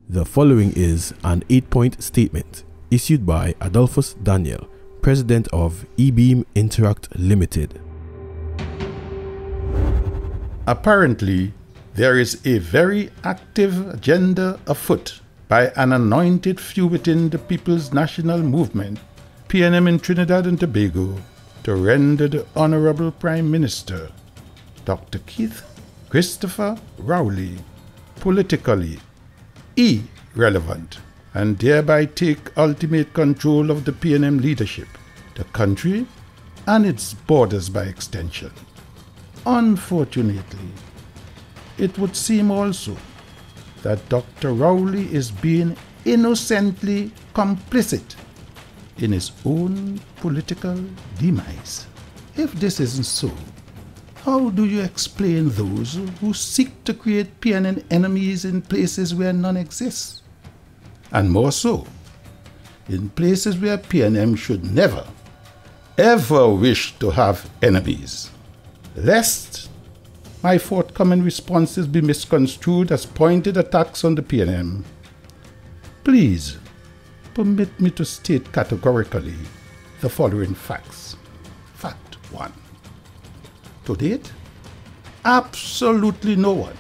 The following is an 8-point statement issued by Adolphus Daniel, President of eBeam Interact Limited. Apparently, there is a very active agenda afoot by an anointed few within the People's National Movement, PNM in Trinidad and Tobago, to render the Honorable Prime Minister, Dr. Keith Christopher Rowley, politically irrelevant, and thereby take ultimate control of the PNM leadership, the country, and its borders by extension. Unfortunately, it would seem also that Dr. Rowley is being innocently complicit in his own political demise. If this isn't so, how do you explain those who seek to create PNM enemies in places where none exists? And more so, in places where PNM should never, ever wish to have enemies. Lest my forthcoming responses be misconstrued as pointed attacks on the PNM, please permit me to state categorically the following facts. Fact 1. To date, absolutely no one,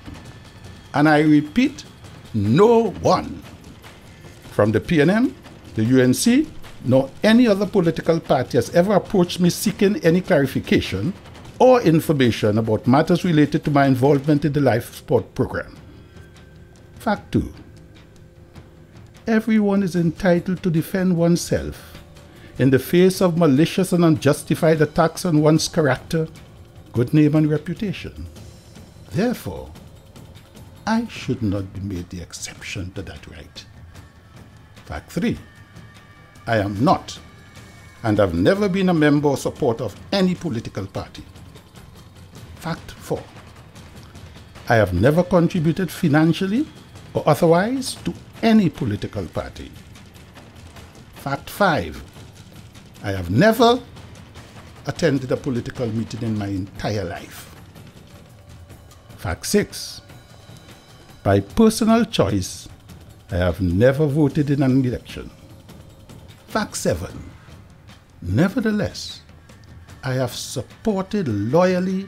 and I repeat, no one, from the PNM, the UNC, nor any other political party has ever approached me seeking any clarification or information about matters related to my involvement in the LifeSport Programme. Fact 2. Everyone is entitled to defend oneself in the face of malicious and unjustified attacks on one's character, good name and reputation. Therefore, I should not be made the exception to that right. Fact 3. I am not and have never been a member or supporter of any political party. Fact 4. I have never contributed financially or otherwise to any political party. Fact 5. I have never attended a political meeting in my entire life. Fact 6. By personal choice, I have never voted in an election. Fact 7. Nevertheless, I have supported loyally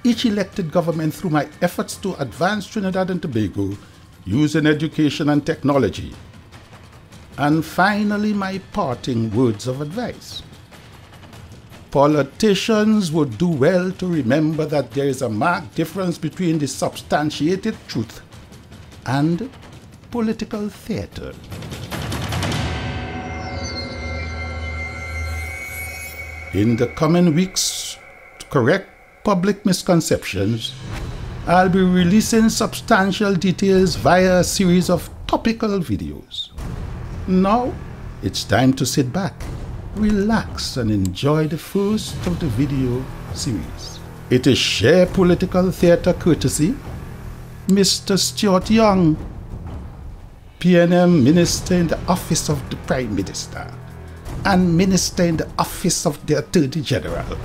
each elected government through my efforts to advance Trinidad and Tobago using education and technology. And finally, my parting words of advice. Politicians would do well to remember that there is a marked difference between the substantiated truth and political theater. In the coming weeks, to correct public misconceptions, I'll be releasing substantial details via a series of topical videos. Now, it's time to sit back, relax, and enjoy the first of the video series. It is sheer political theater courtesy, Mr. Stuart Young, PNM Minister in the Office of the Prime Minister and Minister in the Office of the Attorney General,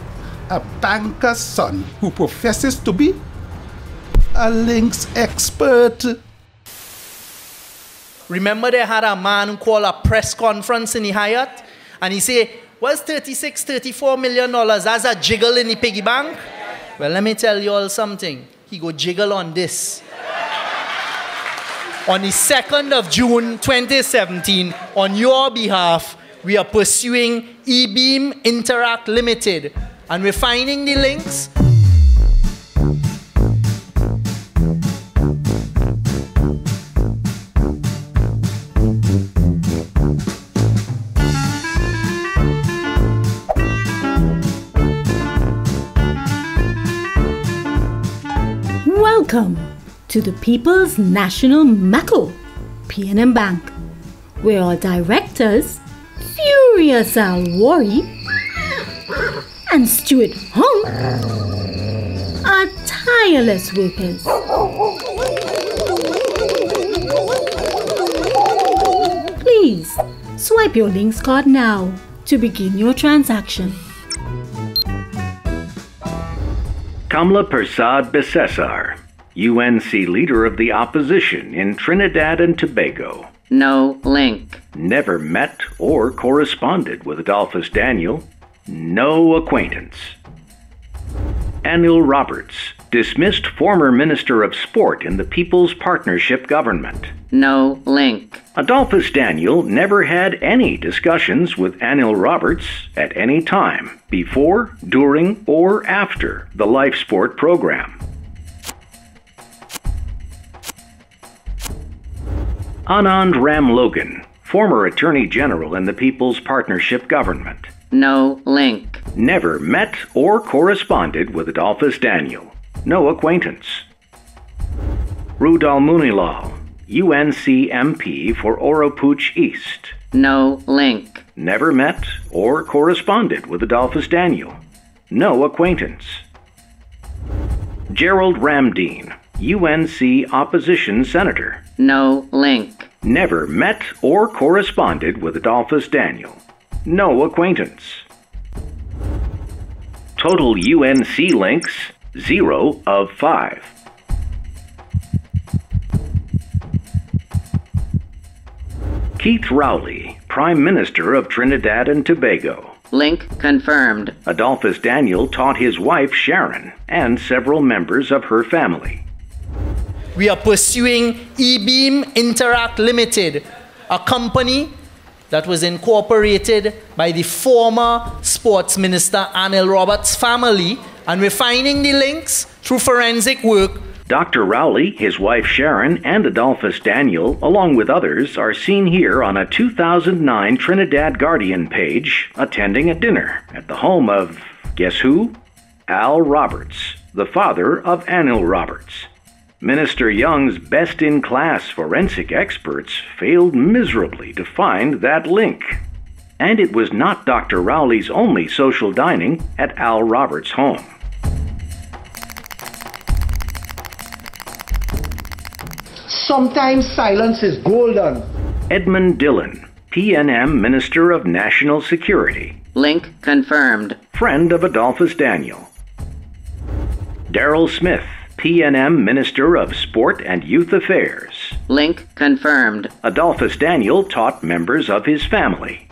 a banker's son who professes to be a links expert. Remember they had a man who called a press conference in the Hyatt and he said, what's $34 million? That's a jiggle in the piggy bank? Well, let me tell you all something. He go jiggle on this. On the 2nd of June 2017, on your behalf, we are pursuing eBeam Interact Limited and we're finding the links. Welcome to the People's National Macro, PNM Bank, where our directors, Furious Al Wari and Stuart Young, are tireless workers. Please swipe your links card now to begin your transaction. Kamla Persad Besesar, UNC Leader of the Opposition in Trinidad and Tobago. No link. Never met or corresponded with Adolphus Daniel. No acquaintance. Anil Roberts, dismissed former Minister of Sport in the People's Partnership Government. No link. Adolphus Daniel never had any discussions with Anil Roberts at any time, before, during, or after the LifeSport Programme. Anand Ram Logan, former Attorney General in the People's Partnership Government. No link. Never met or corresponded with Adolphus Daniel. No acquaintance. Rudal Munilal, UNC MP for Oropouche East. No link. Never met or corresponded with Adolphus Daniel. No acquaintance. Gerald Ramdeen, UNC Opposition Senator. No link. Never met or corresponded with Adolphus Daniel. No acquaintance. Total UNC links, 0 of 5. Keith Rowley, Prime Minister of Trinidad and Tobago. Link confirmed. Adolphus Daniel taught his wife Sharon and several members of her family. We are pursuing eBeam Interact Limited, a company that was incorporated by the former Sports Minister Anil Roberts' family, and we're finding the links through forensic work. Dr. Rowley, his wife Sharon, and Adolphus Daniel, along with others, are seen here on a 2009 Trinidad Guardian page attending a dinner at the home of, guess who? Al Roberts, the father of Anil Roberts. Minister Young's best-in-class forensic experts failed miserably to find that link. And it was not Dr. Rowley's only social dining at Al Roberts' home. Sometimes silence is golden. Edmund Dillon, PNM Minister of National Security. Link confirmed. Friend of Adolphus Daniel. Darrell Smith, PNM Minister of Sport and Youth Affairs. Link confirmed. Adolphus Daniel taught members of his family.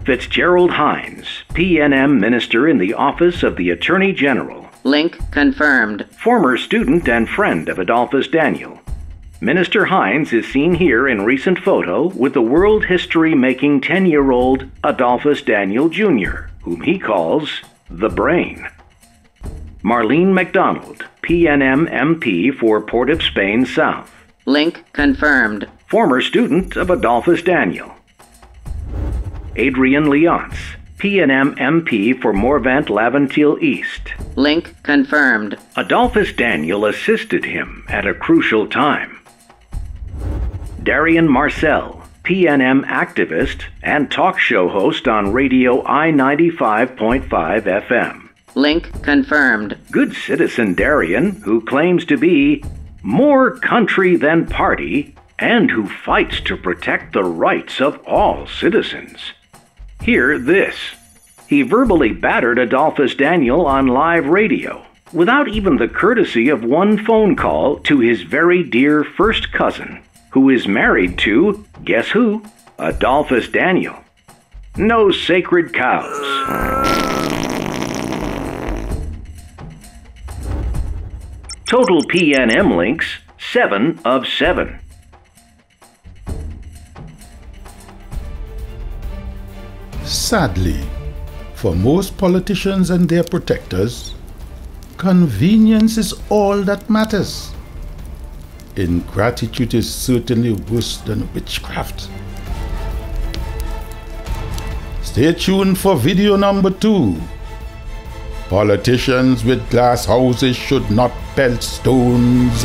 Fitzgerald Hines, PNM Minister in the Office of the Attorney General. Link confirmed. Former student and friend of Adolphus Daniel. Minister Hines is seen here in recent photo with the world history-making 10-year-old Adolphus Daniel Jr., whom he calls the Brain. Marlene MacDonald, PNM MP for Port of Spain South. Link confirmed. Former student of Adolphus Daniel. Adrian Leonce, PNM MP for Morvant Laventille East. Link confirmed. Adolphus Daniel assisted him at a crucial time. Darian Marcel, PNM activist and talk show host on Radio I-95.5 FM. Link confirmed. Good citizen Darian, who claims to be more country than party and who fights to protect the rights of all citizens. Hear this. He verbally battered Adolphus Daniel on live radio without even the courtesy of one phone call to his very dear first cousin, who is married to, guess who? Adolphus Daniel. No sacred cows. Total PNM links, 7 of 7. Sadly, for most politicians and their protectors, convenience is all that matters. Ingratitude is certainly worse than witchcraft. Stay tuned for video number 2. Politicians with glass houses should not pelt stones.